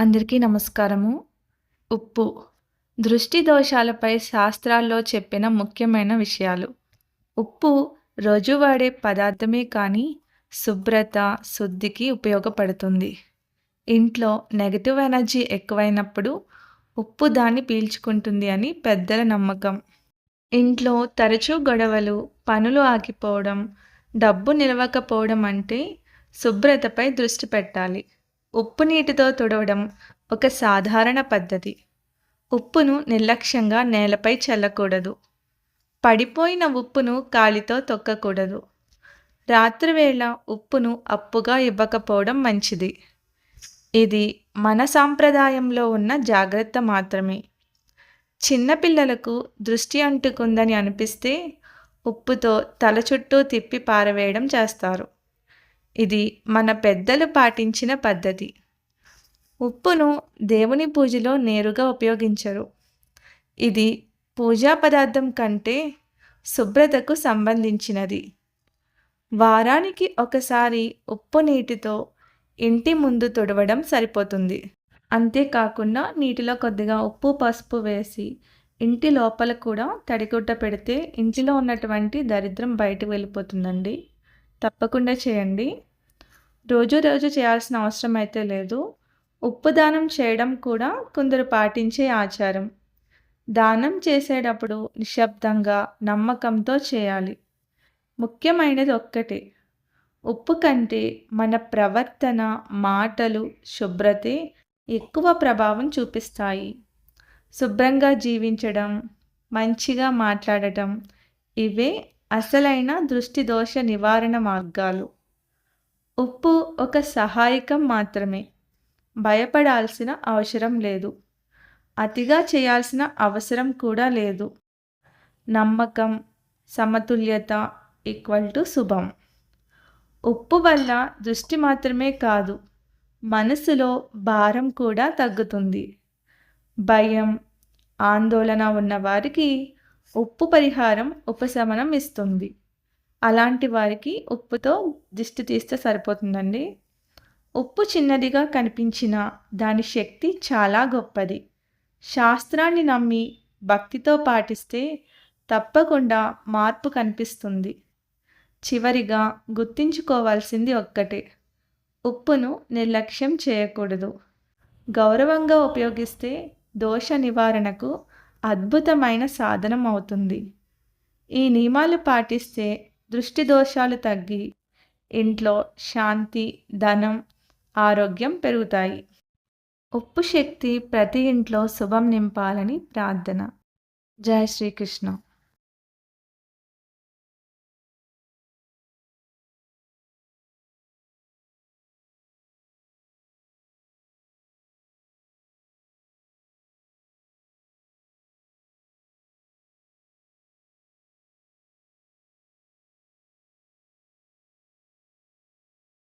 అందరికీ నమస్కారము. ఉప్పు దృష్టి దోషాలపై శాస్త్రాల్లో చెప్పిన ముఖ్యమైన విషయాలు. ఉప్పు రోజు వాడే పదార్థమే కానీ శుభ్రత, శుద్ధికి ఉపయోగపడుతుంది. ఇంట్లో నెగెటివ్ ఎనర్జీ ఎక్కువైనప్పుడు ఉప్పు దాన్ని పీల్చుకుంటుంది అని పెద్దల నమ్మకం. ఇంట్లో తరచూ గొడవలు, పనులు ఆగిపోవడం, డబ్బు నిలవకపోవడం అంటే శుభ్రతపై దృష్టి పెట్టాలి. ఉప్పు నీటితో తుడవడం ఒక సాధారణ పద్ధతి. ఉప్పును నిర్లక్ష్యంగా నేలపై చల్లకూడదు. పడిపోయిన ఉప్పును కాలితో తొక్కకూడదు. రాత్రివేళ ఉప్పును అప్పుగా ఇవ్వకపోవడం మంచిది. ఇది మన సాంప్రదాయంలో ఉన్న జాగ్రత్త మాత్రమే. చిన్నపిల్లలకు దృష్టి అంటుకుందని అనిపిస్తే ఉప్పుతో తల చుట్టూ తిప్పి పారవేయడం చేస్తారు. ఇది మన పెద్దలు పాటించిన పద్ధతి. ఉప్పును దేవుని పూజలో నేరుగా ఉపయోగించరు. ఇది పూజా పదార్థం కంటే శుభ్రతకు సంబంధించినది. వారానికి ఒకసారి ఉప్పు నీటితో ఇంటి ముందు తుడవడం సరిపోతుంది. అంతేకాకుండా నీటిలో కొద్దిగా ఉప్పు, పసుపు వేసి ఇంటి లోపల కూడా తడిగుడ్డ పెడితే ఇంటిలో ఉన్నటువంటి దరిద్రం బయటకు వెళ్ళిపోతుందండి. తప్పకుండా చేయండి. రోజు చేయాల్సిన అవసరం అయితే లేదు. ఉప్పు దానం చేయడం కూడా కొందరు పాటించే ఆచారం. దానం చేసేటప్పుడు నిశ్శబ్దంగా, నమ్మకంతో చేయాలి. ముఖ్యమైనది ఒక్కటే, ఉప్పు కంటే మన ప్రవర్తన, మాటలు, శుభ్రతే ఎక్కువ ప్రభావం చూపిస్తాయి. శుభ్రంగా జీవించడం, మంచిగా మాట్లాడటం ఇవే అసలైన దృష్టి దోష నివారణ మార్గాలు. ఉప్పు ఒక సహాయకం మాత్రమే. భయపడాల్సిన అవసరం లేదు. అతిగా చేయాల్సిన అవసరం కూడా లేదు. నమ్మకం, సమతుల్యత శుభం. ఉప్పు వల్ల దృష్టి మాత్రమే కాదు, మనసులో భారం కూడా తగ్గుతుంది. భయం, ఆందోళన ఉన్నవారికి ఉప్పు పరిహారం ఉపశమనం ఇస్తుంది. అలాంటి వారికి ఉప్పుతో దిష్టి తీస్తే సరిపోతుందండి. ఉప్పు చిన్నదిగా కనిపించినా దాని శక్తి చాలా గొప్పది. శాస్త్రాన్ని నమ్మి భక్తితో పాటిస్తే తప్పకుండా మార్పు కనిపిస్తుంది. చివరిగా గుర్తుంచుకోవాల్సింది ఒక్కటే, ఉప్పును నిర్లక్ష్యం చేయకూడదు. గౌరవంగా ఉపయోగిస్తే దోష నివారణకు అద్భుతమైన సాధనం అవుతుంది. ఈ నియమాలు పాటిస్తే దృష్టి దోషాలు తగ్గి ఇంట్లో శాంతి, ధనం, ఆరోగ్యం పెరుగుతాయి. ఉప్పు శక్తి ప్రతి ఇంట్లో శుభం నింపాలని ప్రార్థన. జై శ్రీకృష్ణ.